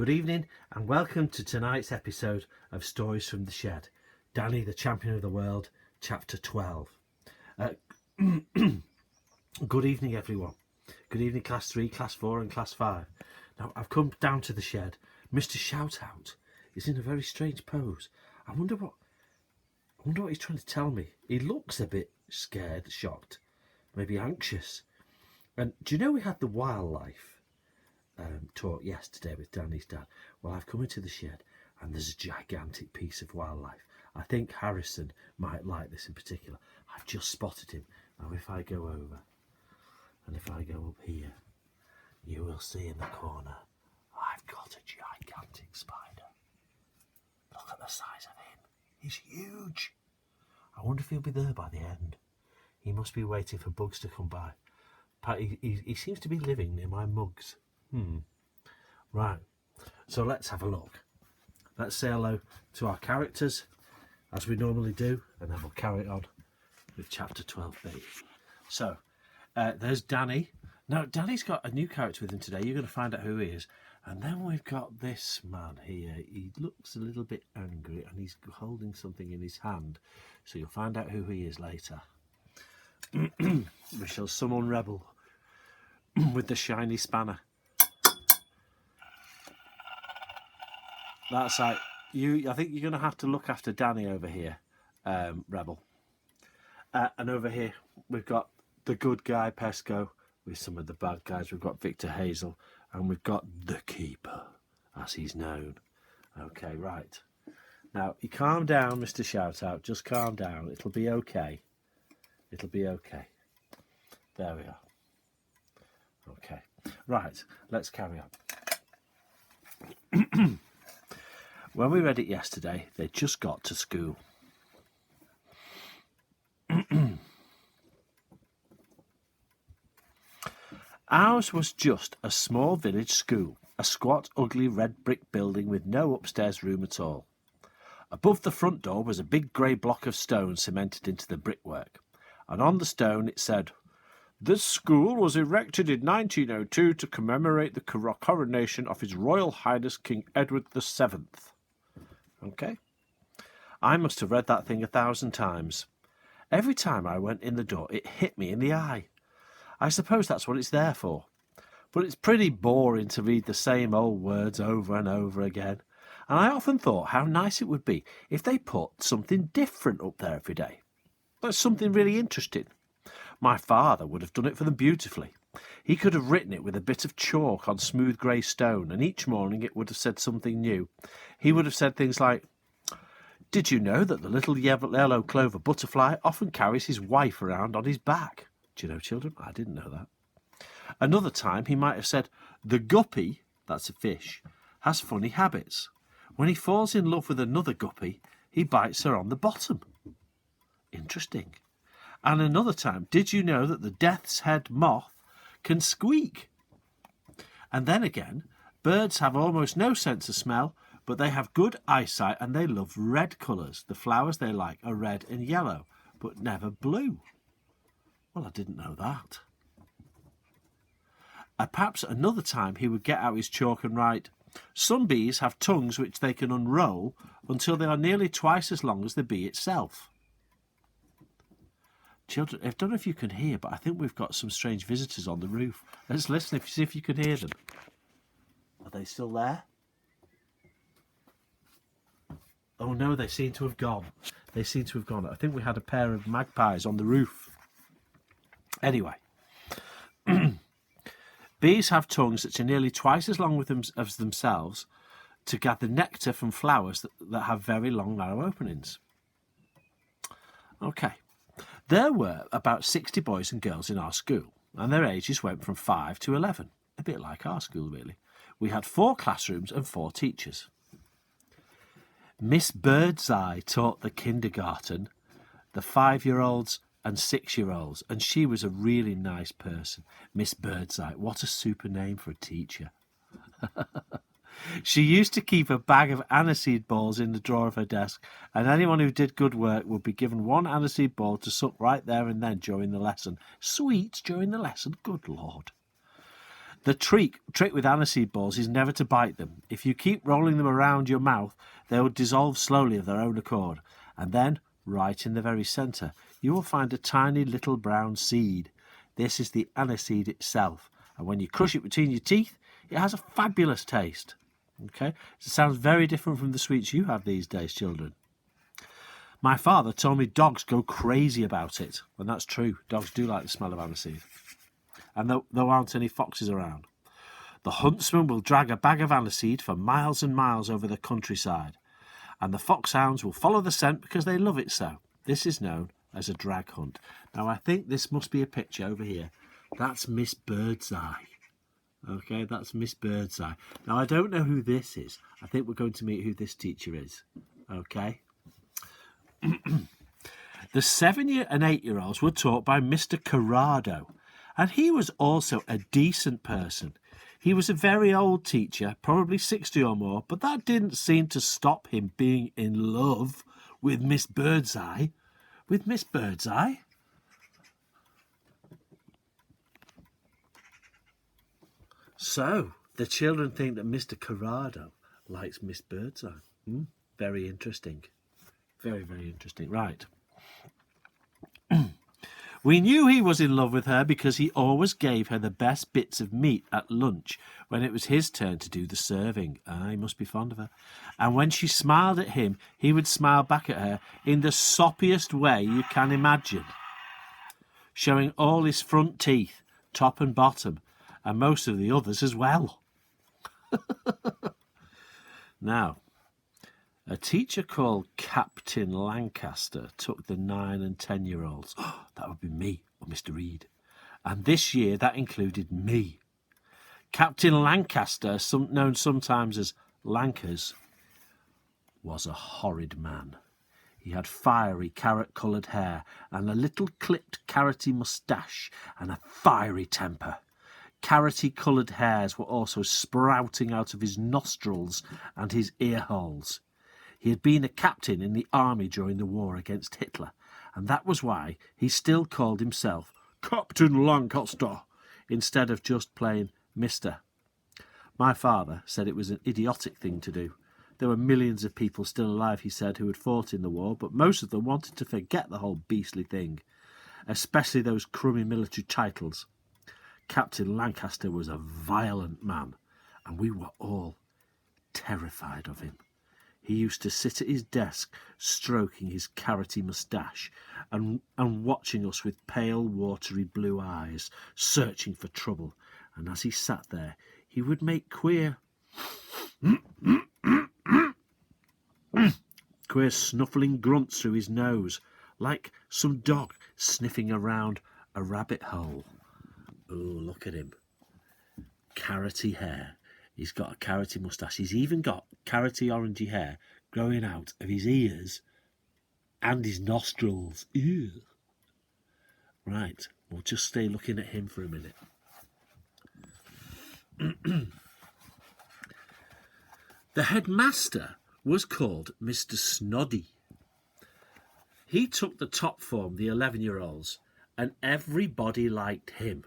Good evening and welcome to tonight's episode of Stories from the Shed. Danny, the Champion of the World, Chapter 12. Good evening, everyone. Good evening, Class 3, Class 4 and Class 5. Now, I've come down to the shed. Mr. Shoutout is in a very strange pose. I wonder what he's trying to tell me. He looks a bit scared, shocked, maybe anxious. And do you know we had the wildlife talk yesterday with Danny's dad? Well, I've come into the shed and there's a gigantic piece of wildlife. I think Harrison might like this in particular. I've just spotted him. Now if I go over and if I go up here, you will see in the corner I've got a gigantic spider. Look at the size of him. He's huge. I wonder if he'll be there by the end. He must be waiting for bugs to come by. He seems to be living near my mugs. Right, so let's have a look. Let's say hello to our characters as we normally do, and then we'll carry on with chapter 12b. So there's Danny. Now Danny's got a new character with him today. You're going to find out who he is. And then we've got this man here. He looks a little bit angry and he's holding something in his hand, so you'll find out who he is later. We shall summon Rebel with the shiny spanner. That's like you. I think you're going to have to look after Danny over here, Rebel. And over here we've got the good guy Pesco with some of the bad guys. We've got Victor Hazel and we've got the Keeper, as he's known. Okay, right. Now you calm down, Mr. Shoutout. Just calm down. It'll be okay. It'll be okay. There we are. Okay. Right. Let's carry on. When we read it yesterday, they just got to school. Ours was just a small village school, a squat, ugly red brick building with no upstairs room at all. Above the front door was a big grey block of stone cemented into the brickwork, and on the stone it said, "This school was erected in 1902 to commemorate the coronation of His Royal Highness King Edward VII. Okay. I must have read that thing 1,000 times. Every time I went in the door, it hit me in the eye. I suppose that's what it's there for. But it's pretty boring to read the same old words over and over again. And I often thought how nice it would be if they put something different up there every day. That's something really interesting. My father would have done it for them beautifully. He could have written it with a bit of chalk on smooth grey stone, and each morning it would have said something new. He would have said things like, "Did you know that the little yellow clover butterfly often carries his wife around on his back?" Do you know, children? I didn't know that. Another time he might have said, "The guppy," that's a fish, "has funny habits. When he falls in love with another guppy, he bites her on the bottom." Interesting. And another time, "Did you know that the death's head moth can squeak?" And then again, "Birds have almost no sense of smell, but they have good eyesight and they love red colours. The flowers they like are red and yellow, but never blue." Well, I didn't know that. Perhaps another time he would get out his chalk and write, "Some bees have tongues which they can unroll until they are nearly twice as long as the bee itself." Children, I don't know if you can hear, but I think we've got some strange visitors on the roof. Let's listen and see if you can hear them. Are they still there? Oh no, they seem to have gone. They seem to have gone. I think we had a pair of magpies on the roof. Anyway, bees have tongues that are nearly twice as long as themselves to gather nectar from flowers that have very long, narrow openings. Okay. There were about 60 boys and girls in our school, and their ages went from 5 to 11, a bit like our school, really. We had 4 classrooms and 4 teachers. Miss Birdseye taught the kindergarten, the 5-year-olds and 6-year-olds, and she was a really nice person. Miss Birdseye, what a super name for a teacher. She used to keep a bag of aniseed balls in the drawer of her desk, and anyone who did good work would be given 1 aniseed ball to suck right there and then during the lesson. Sweets during the lesson? Good Lord. The trick with aniseed balls is never to bite them. If you keep rolling them around your mouth, they will dissolve slowly of their own accord. And then, right in the very centre, you will find a tiny little brown seed. This is the aniseed itself. And when you crush it between your teeth, it has a fabulous taste. Okay? It sounds very different from the sweets you have these days, children. My father told me dogs go crazy about it. And that's true. Dogs do like the smell of aniseed. And there aren't any foxes around. The huntsman will drag a bag of aniseed for miles and miles over the countryside. And the foxhounds will follow the scent because they love it so. This is known as a drag hunt. Now, I think this must be a picture over here. That's Miss Birdseye. Okay, that's Miss Birdseye. Now, I don't know who this is. I think we're going to meet who this teacher is. Okay. The 7-year and 8-year-olds were taught by Mr. Corrado, and he was also a decent person. He was a very old teacher, probably 60 or more, but that didn't seem to stop him being in love with Miss Birdseye. With Miss Birdseye? So, the children think that Mr. Corrado likes Miss Birdseye. Very interesting. Very, very interesting. Right. We knew he was in love with her because he always gave her the best bits of meat at lunch when it was his turn to do the serving. He must be fond of her. And when she smiled at him, he would smile back at her in the soppiest way you can imagine, showing all his front teeth, top and bottom, and most of the others as well. Now, a teacher called Captain Lancaster took the 9 and 10-year-olds. That would be me or Mr. Reed. And this year that included me. Captain Lancaster, known sometimes as Lankers, was a horrid man. He had fiery carrot-coloured hair and a little clipped carroty moustache and a fiery temper. Carroty-coloured hairs were also sprouting out of his nostrils and his ear holes. He had been a captain in the army during the war against Hitler, and that was why he still called himself Captain Lancaster instead of just plain Mr. My father said it was an idiotic thing to do. There were millions of people still alive, he said, who had fought in the war, but most of them wanted to forget the whole beastly thing, especially those crummy military titles. Captain Lancaster was a violent man, and we were all terrified of him. He used to sit at his desk, stroking his carroty moustache and watching us with pale, watery blue eyes, searching for trouble. And as he sat there, he would make queer snuffling grunts through his nose, like some dog sniffing around a rabbit hole. Oh, look at him. Carroty hair. He's got a carroty moustache. He's even got carroty orangey hair growing out of his ears and his nostrils. Ew. Right, we'll just stay looking at him for a minute. The headmaster was called Mr. Snoddy. He took the top form, the 11-year-olds, and everybody liked him.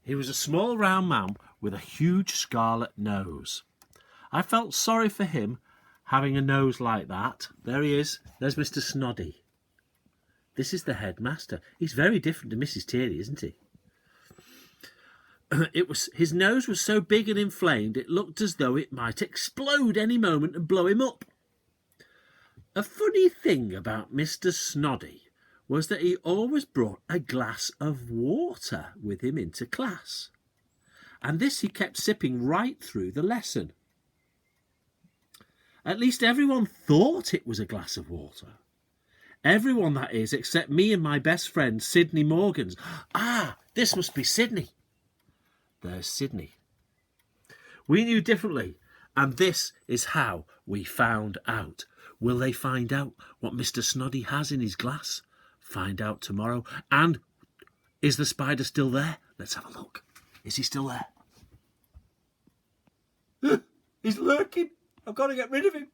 He was a small round man with a huge scarlet nose. I felt sorry for him having a nose like that. There he is. There's Mr. Snoddy. This is the headmaster. He's very different to Mrs. Tierney, isn't he? His nose was so big and inflamed it looked as though it might explode any moment and blow him up. A funny thing about Mr. Snoddy was that he always brought a glass of water with him into class. And this he kept sipping right through the lesson. At least everyone thought it was a glass of water. Everyone, that is, except me and my best friend, Sydney Morgans. This must be Sydney. There's Sydney. We knew differently, and this is how we found out. Will they find out what Mr. Snoddy has in his glass? Find out tomorrow. And is the spider still there? Let's have a look. Is he still there? He's lurking. I've got to get rid of him.